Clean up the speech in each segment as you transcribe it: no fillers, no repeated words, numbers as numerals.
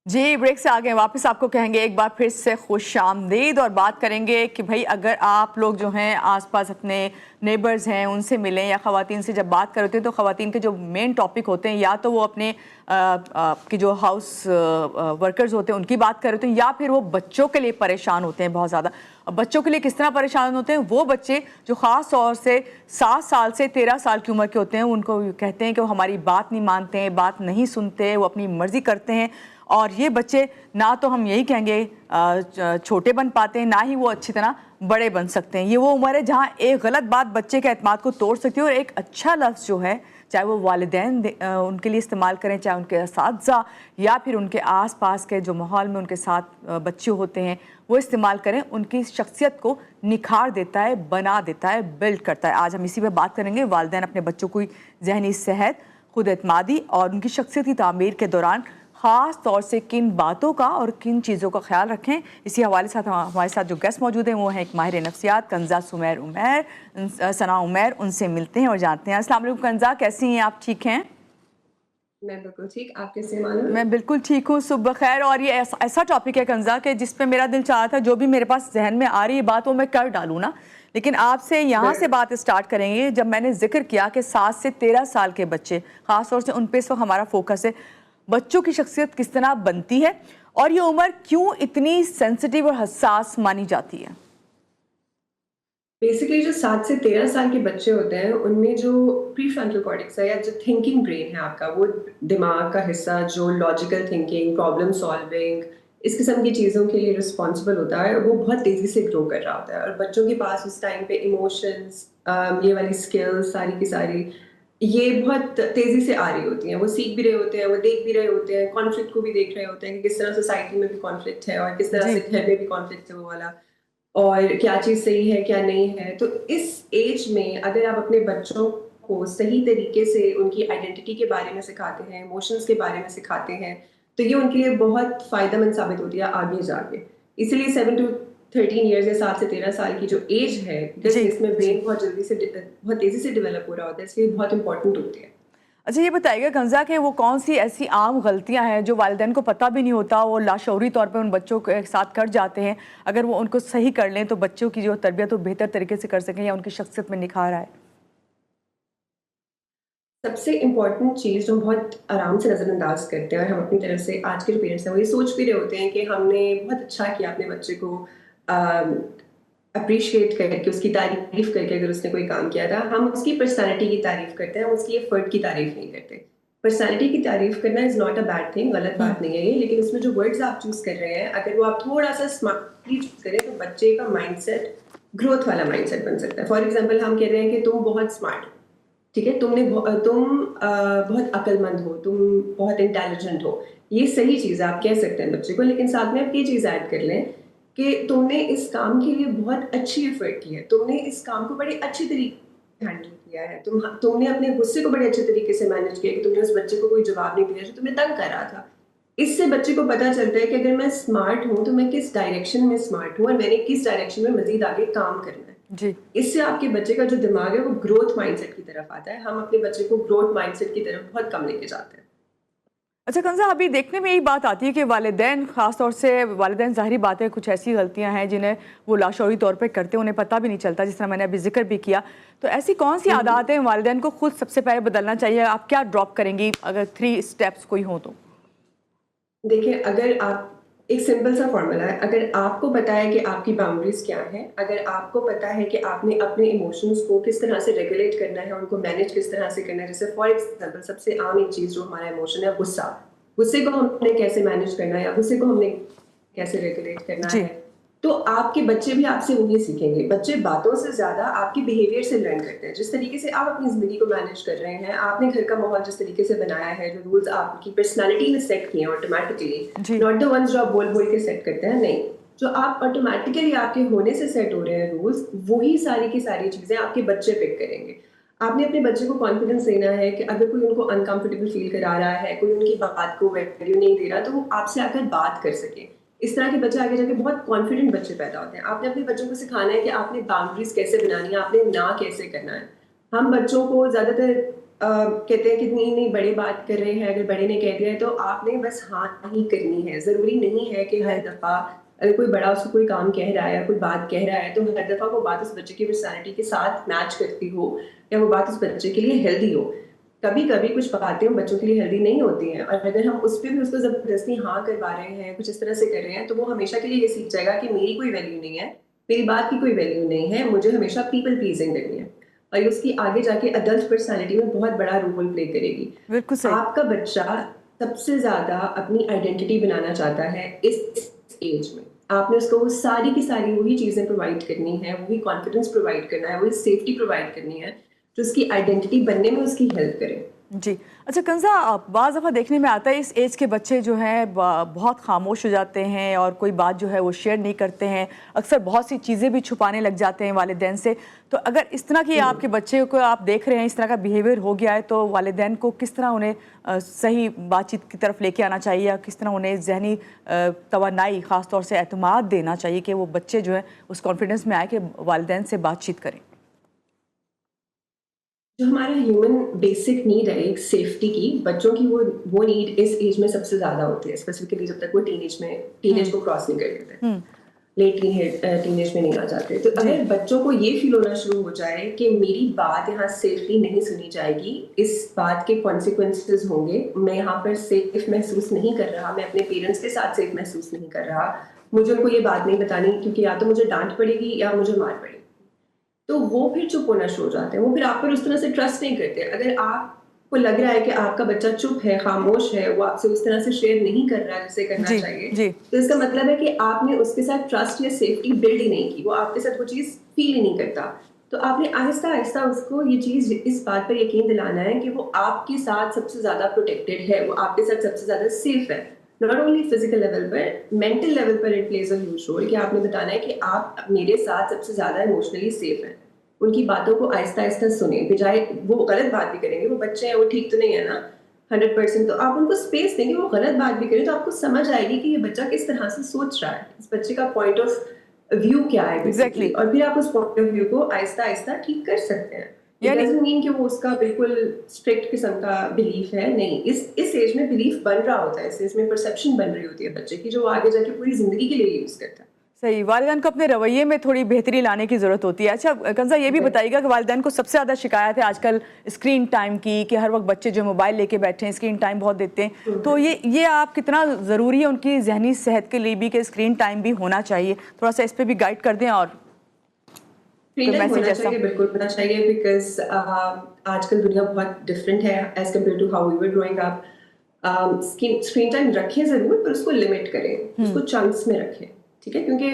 जी, break से आ गए वापस। आपको कहेंगे एक बार फिर से खुशामदीद और बात करेंगे कि भाई अगर आप लोग जो हैं आसपास अपने नेबर्स हैं उनसे मिलें या ख़वातीन से जब बात करते हैं तो ख़वातीन के जो मेन टॉपिक होते हैं या तो वो अपने आपकी जो हाउस वर्कर्स होते हैं उनकी बात कर रहे होते हैं या फिर वो बच्चों के लिए परेशान होते हैं बहुत ज़्यादा। अब बच्चों के लिए किस तरह परेशान होते हैं? वो बच्चे जो ख़ास तौर से 7 साल से 13 साल की उम्र के होते हैं, उनको कहते हैं कि वो हमारी बात नहीं मानते हैं, बात नहीं सुनते, वो अपनी मर्ज़ी करते हैं। और ये बच्चे ना तो हम यही कहेंगे छोटे बन पाते हैं, ना ही वो अच्छी तरह बड़े बन सकते हैं। ये वो उम्र है जहाँ एक गलत बात बच्चे के एतमाद को तोड़ सकती है और एक अच्छा लफ्ज़ जो है, चाहे वो वालिदैन उनके लिए इस्तेमाल करें, चाहे उनके असातिज़ा या फिर उनके आस-पास के जो माहौल में उनके साथ बच्चे होते हैं, वो इस्तेमाल करें, उनकी शख्सियत को निखार देता है, बना देता है, बिल्ड करता है। आज हम इसी पे बात करेंगे। वालिदैन अपने बच्चों की ज़हनी सेहत, खुद एतमादी और उनकी शख्सियत की तामीर के दौरान ख़ास तौर से किन बातों का और किन चीज़ों का ख्याल रखें, इसी हवाले से हमारे साथ जो गेस्ट मौजूद हैं वो हैं एक माहिर नफ्सियात कंज़ा सुमैर उमैर, सना उमैर। उनसे मिलते हैं और जानते हैं। अस्सलाम वालेकुम कंज़ा, कैसी हैं आप? ठीक हैं? मैं बिल्कुल ठीक। आप कैसे मालूम? मैं बिल्कुल ठीक हूँ, सुबह खैर। और ये ऐसा टॉपिक है कंज़ा कि जिस पे मेरा दिल चाहा था जो भी मेरे पास जहन में आ रही है बात वो मैं कर डालूँ ना, लेकिन आपसे यहाँ से बात स्टार्ट करेंगे। जब मैंने जिक्र किया कि 7 से 13 साल के बच्चे, ख़ास तौर से उन पे इस वक्त हमारा फोकस है, बच्चों की शख्सियत किस तरह बनती है और ये उम्र क्यों इतनी सेंसिटिव और हसास मानी जाती है? बेसिकली जो 7 से 13 साल के बच्चे होते हैं, उनमें जो प्रीफ्रंटल कॉर्टेक्स है या जो थिंकिंग ब्रेन है आपका, वो दिमाग का हिस्सा जो लॉजिकल थिंकिंग, प्रॉब्लम सॉल्विंग, इस किस्म की चीज़ों के लिए रिस्पॉन्सिबल होता है, वो बहुत तेज़ी से ग्रो कर रहा होता है। और बच्चों के पास उस टाइम पे इमोशंस, ये वाली स्किल्स सारी की सारी, ये बहुत तेज़ी से आ रही होती हैं। वो सीख भी रहे होते हैं, वो देख भी रहे होते हैं, कॉन्फ्लिक्ट को भी देख रहे होते हैं कि किस तरह सोसाइटी में भी कॉन्फ्लिक्ट है और किस तरह जी। से घर में भी कॉन्फ्लिक्ट है वो वाला। और क्या चीज़ सही है, क्या नहीं है। तो इस एज में अगर आप अपने बच्चों को सही तरीके से उनकी आइडेंटिटी के बारे में सिखाते हैं, इमोशंस के बारे में सिखाते हैं, तो ये उनके लिए बहुत फ़ायदेमंद साबित होती है आगे जाके। इसलिए 7 टू 13 इयर्स या 7 से 13 साल की जो एज है, बिकॉज़ जी। इसमें ब्रेन बहुत तेज़ी से डेवलप हो रहा होता है, इसलिए बहुत इम्पोर्टेंट होती है। अच्छा, ये बताइएगा कंज़ा कि वो कौन सी ऐसी आम गलतियां हैं जो वालिदैन को पता भी नहीं होता, वो लाशऊरी तौर पे उन बच्चों के साथ कर जाते हैं, अगर वो उनको सही कर लें तो बच्चों की जो तरबियत वो बेहतर तरीके से कर सकें या उनकी शख्सियत में निखार आए? सबसे इम्पोर्टेंट चीज़ जो बहुत आराम से नज़रअंदाज करते हैं और हम अपनी तरफ से आज के जो पेरेंट्स हैं वो ये सोच भी रहे होते हैं कि हमने बहुत अच्छा किया अपने बच्चे को अप्रिशिएट करके, उसकी तारीफ करके, अगर उसने कोई काम किया था, हम उसकी पर्सनैलिटी की तारीफ करते हैं, हम उसकी एफर्ट की तारीफ नहीं करते। पर्सनैलिटी की तारीफ करना is not a bad thing, गलत बात नहीं है ये, लेकिन उसमें जो वर्ड्स आप चूज़ कर रहे हैं, अगर वो आप थोड़ा सा स्मार्टली चूज़ करें तो बच्चे का माइंडसेट ग्रोथ वाला माइंडसेट बन सकता है। फॉर एग्जाम्पल हम कह रहे हैं कि तुम बहुत स्मार्ट हो, ठीक है? तुम बहुत अक्लमंद हो, तुम बहुत इंटेलिजेंट हो। ये सही चीज़ है, आप कह सकते हैं बच्चे को, लेकिन साथ में आप ये चीज़ ऐड कर लें कि तुमने इस काम के लिए बहुत अच्छी एफर्ट की है, तुमने इस काम को बड़े अच्छे तरीके हैंडल किया है, तुमने अपने गुस्से को बड़े अच्छे तरीके से मैनेज किया कि तुमने उस बच्चे को कोई जवाब नहीं दिया जो तुम्हें तंग कर रहा था। इससे बच्चे को पता चलता है कि अगर मैं स्मार्ट हूँ, तो मैं किस डायरेक्शन में स्मार्ट हूँ और मैंने किस डायरेक्शन में मज़ीद आगे काम करना है। जी। इससे आपके बच्चे का जो दिमाग है वो ग्रोथ माइंडसेट की तरफ आता है। हम अपने बच्चे को ग्रोथ माइंडसेट की तरफ बहुत कम लेके जाते हैं। अच्छा कंज़ा, अभी देखने में यही बात आती है कि वालिदैन, ख़ास तौर से वालिदैन, ज़ाहिरी बात है कुछ ऐसी गलतियां हैं जिन्हें वो लाशऊरी तौर पे करते हैं, उन्हें पता भी नहीं चलता, जिस तरह मैंने अभी जिक्र भी किया। तो ऐसी कौन सी आदतें हैं वालिदैन को खुद सबसे पहले बदलना चाहिए? आप क्या ड्रॉप करेंगी अगर 3 स्टेप्स कोई हो तो? देखिए, अगर आप एक सिंपल सा फ़ॉर्मूला है, अगर आपको पता है कि आपकी बाउंड्रीज़ क्या हैं, अगर आपको पता है कि आपने अपने इमोशंस को किस तरह से रेगुलेट करना है, उनको मैनेज किस तरह से करना है, जैसे फॉर एग्ज़ाम्पल सबसे आम एक चीज़ जो हमारा इमोशन है गुस्सा। गुस्से को हमने कैसे मैनेज करना है या गुस्से को हमने कैसे रेगुलेट करना जी। है, तो आपके बच्चे भी आपसे वही सीखेंगे। बच्चे बातों से ज़्यादा आपके बिहेवियर से लर्न करते हैं। जिस तरीके से आप अपनी ज़िंदगी को मैनेज कर रहे हैं, आपने घर का माहौल जिस तरीके से बनाया है, जो रूल्स आपकी पर्सनैलिटी में सेट किए हैं ऑटोमैटिकली, जी। नॉट द वन्स जो आप बोल-बोल के सेट करते हैं, नहीं। जो आप ऑटोमैटिकली आपके होने से सेट हो रहे हैं रूल्स, वही सारी की सारी चीज़ें आपके बच्चे पिक करेंगे। आपने अपने बच्चे को कॉन्फिडेंस देना है कि अगर कोई उनको अनकंफर्टेबल फ़ील करा रहा है, कोई उनकी बात को वैल्यू नहीं दे रहा, तो वो आपसे आकर बात कर सकें। इस तरह के बच्चे आगे जाके बहुत कॉन्फिडेंट बच्चे पैदा होते हैं। आपने अपने बच्चों को सिखाना है कि आपने बाउंड्रीज़ कैसे बनानी है, आपने ना कैसे करना है। हम बच्चों को ज़्यादातर कहते हैं कि नहीं नहीं बड़े बात कर रहे हैं, अगर बड़े ने कह दिया है तो आपने बस हाँ ही करनी है। जरूरी नहीं है कि हर दफा अगर कोई बड़ा उसको कोई काम कह रहा है या कोई बात कह रहा है तो हर दफा वो बात उस बच्चे की पर्सनैलिटी के साथ मैच करती हो या वो बात उस बच्चे के लिए हेल्दी हो। कभी कभी कुछ बातें बच्चों के लिए हेल्दी नहीं होती हैं, और अगर हम उस पर भी उसको जबरदस्ती हाँ करवा रहे हैं, कुछ इस तरह से कर रहे हैं, तो वो हमेशा के लिए ये सीख जाएगा कि मेरी कोई वैल्यू नहीं है, मेरी बात की कोई वैल्यू नहीं है, मुझे हमेशा पीपल प्लीजिंग करनी है। और ये उसकी आगे जाके अडल्ट पर्सनालिटी में बहुत बड़ा रोल प्ले करेगी। बिल्कुल सही। आपका बच्चा सबसे ज्यादा अपनी आइडेंटिटी बनाना चाहता है इस एज में। आपने उसको वो सारी की सारी वही चीजें प्रोवाइड करनी है, वही कॉन्फिडेंस प्रोवाइड करना है, वही सेफ्टी प्रोवाइड करनी है जो उसकी आइडेंटिटी बनने में उसकी हेल्प करे। जी। अच्छा कंज़ा, बाज़ दफ़ा देखने में आता है इस एज के बच्चे जो हैं बहुत खामोश हो जाते हैं और कोई बात जो है वो शेयर नहीं करते हैं, अक्सर बहुत सी चीज़ें भी छुपाने लग जाते हैं वालिदैन से। तो अगर इस तरह की आपके बच्चे को आप देख रहे हैं, इस तरह का बिहेवियर हो गया है, तो वालिदैन को किस तरह उन्हें सही बातचीत की तरफ लेके आना चाहिए, या किस तरह उन्हें ज़हनी तवानाई ख़ास तौर से एतमाद देना चाहिए कि वो बच्चे जो है उस कॉन्फिडेंस में आए कि वालिदैन से बातचीत करें? जो हमारा ह्यूमन बेसिक नीड है एक सेफ्टी की, बच्चों की वो नीड इस एज में सबसे ज्यादा होती है, स्पेसिफिकली जब तक वो टीनेज को क्रॉस नहीं कर लेते, लेट टीनेज में नहीं आ जाते। तो अगर बच्चों को ये फील होना शुरू हो जाए कि मेरी बात यहाँ सेफली नहीं सुनी जाएगी, इस बात के कॉन्सिक्वेंसेस होंगे, मैं यहाँ पर सेफ महसूस नहीं कर रहा, मैं अपने पेरेंट्स के साथ सेफ महसूस नहीं कर रहा, मुझे उनको ये बात नहीं बतानी क्योंकि या तो मुझे डांट पड़ेगी या मुझे मार पड़ेगी, तो वो फिर चुप होना शुरू हो जाते हैं। वो फिर आप पर उस तरह से ट्रस्ट नहीं करते। अगर आपको लग रहा है कि आपका बच्चा चुप है, खामोश है, वो आपसे उस तरह से शेयर नहीं कर रहा है जैसे करना चाहिए, तो इसका मतलब है कि आपने उसके साथ ट्रस्ट या सेफ्टी बिल्ड ही नहीं की, वो आपके साथ वो चीज़ फील ही नहीं करता। तो आपने आहिस्ता आहिस्ता उसको ये चीज़ इस बात पर यकीन दिलाना है कि वो आपके साथ सबसे ज़्यादा प्रोटेक्टेड है, वो आपके साथ सबसे ज़्यादा सेफ है। नॉट ओनली फिजिकल लेवल पर, मेंटल लेवल पर it plays a huge role कि आपने बताना है कि आप मेरे साथ सबसे ज्यादा इमोशनली सेफ हैं। उनकी बातों को आहिस्ता आहिस्ता सुने, बजाय वो गलत बात भी करेंगे, वो बच्चे हैं, वो ठीक तो नहीं है ना 100%, तो आप उनको स्पेस देंगे, वो गलत बात भी करें तो आपको समझ आएगी कि ये बच्चा किस तरह से सोच रहा है, इस बच्चे का पॉइंट ऑफ व्यू क्या है बेसिकली, और फिर आप उस पॉइंट ऑफ व्यू को आहिस्ता आहिस्ता ठीक कर सकते हैं। इट डजंट मीन कि वो उसका बिल्कुल स्ट्रिक्ट किस्म का बिलीफ है, नहीं, इस एज में बिलीफ बन रहा होता है, इस एज में परसेप्शन बन रही होती है बच्चे की, जो आगे जाके पूरी जिंदगी के लिए यूज करता है। सही। वालिदैन को अपने रवैये में थोड़ी बेहतरी लाने की ज़रूरत होती है। अच्छा कंज़ा, ये भी बताइएगा कि वालिदैन को सबसे ज़्यादा शिकायत है आजकल स्क्रीन टाइम की, कि हर वक्त बच्चे जो मोबाइल लेके बैठे हैं, स्क्रीन टाइम बहुत देते हैं, तो ये आप कितना ज़रूरी है उनकी जहनी सेहत के लिए भी कि स्क्रीन टाइम भी होना चाहिए, थोड़ा सा इस पर भी गाइड कर दें। और होना चाहिए, बिल्कुल होना चाहिए, बिकॉज आजकल दुनिया बहुत डिफरेंट है as compared to how we were growing up. Screen time रखें जरूर, पर उसको लिमिट करें, उसको चंक्स में रखें, ठीक है, क्योंकि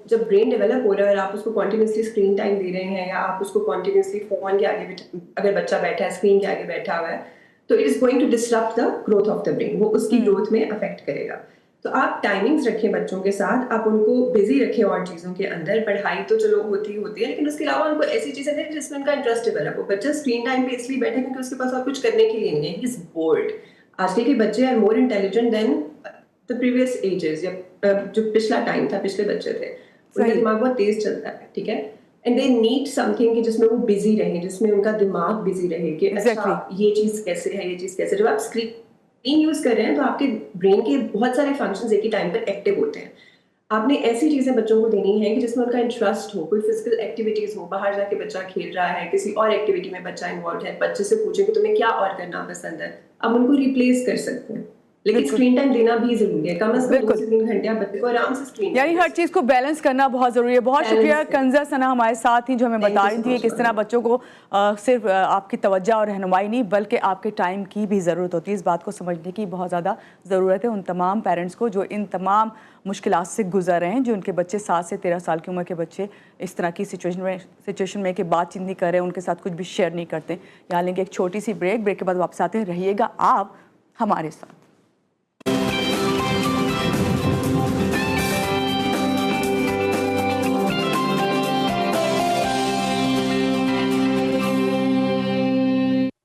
जब ब्रेन डेवलप हो रहा है और आप उसको कॉन्टिन्यूसली स्क्रीन टाइम दे रहे हैं, या आप उसको कॉन्टिन्यूसली फोन के आगे अगर बच्चा बैठा है, स्क्रीन के आगे बैठा हुआ है, तो it is going to disrupt the growth of the brain, वो उसकी ग्रोथ में अफेक्ट करेगा। तो आप टाइमिंग्स रखें बच्चों के साथ, आप उनको बिजी रखें और चीज़ों के अंदर, पढ़ाई तो चलो होती है, लेकिन उसके अलावा उनको ऐसी चीज़ें दें जिसमें उनका इंटरेस्ट डेवलप हो। बच्चा स्क्रीन टाइम पे इसलिए बैठे क्योंकि उसके पास और कुछ करने के लिए नहीं है, ही इज बोर्ड। आजकल के बच्चे are more intelligent than the previous ages, या जो पिछला टाइम था, पिछले बच्चे थे, उनका दिमाग बहुत तेज चलता है, ठीक है, एंड दे नीड समथिंग कि जिसमें वो बिजी रहे, जिसमें उनका दिमाग बिजी रहे कि अच्छा ये चीज़ कैसे है, ये चीज़ कैसे। जब आप स्क्रीन यूज कर रहे हैं तो आपके ब्रेन के बहुत सारे फंक्शंस एक ही टाइम पर एक्टिव होते हैं। आपने ऐसी चीजें बच्चों को देनी है कि जिसमें उनका इंटरेस्ट हो, कोई फिजिकल एक्टिविटीज हो, बाहर जाके बच्चा खेल रहा है, किसी और एक्टिविटी में बच्चा इन्वॉल्व है, बच्चे से पूछे कि तुम्हें क्या और करना पसंद है, आप उनको रिप्लेस कर सकते हैं। लेकिन स्क्रीन टाइम देना भी जरूरी है, कम से कम 2 से 3 घंटे आप बच्चे को आराम से स्क्रीन, यानी हर चीज़ को बैलेंस करना बहुत ज़रूरी है। बहुत शुक्रिया कंज़ा सना हमारे साथ ही, जो हमें बता रही थी किस तरह बच्चों को सिर्फ आपकी तवज्जो और रहनुमाई नहीं बल्कि आपके टाइम की भी ज़रूरत होती है। इस बात को समझने की बहुत ज़्यादा ज़रूरत है उन तमाम पेरेंट्स को जो इन तमाम मुश्किलात से गुजर रहे हैं, जो उनके बच्चे 7 से 13 साल की उम्र के बच्चे इस तरह की सिचुएशन में कि बातचीत नहीं कर रहे, उनके साथ कुछ भी शेयर नहीं करते। यहाँ लेंगे एक छोटी सी ब्रेक के बाद वापस आते हैं। रहिएगा आप हमारे साथ।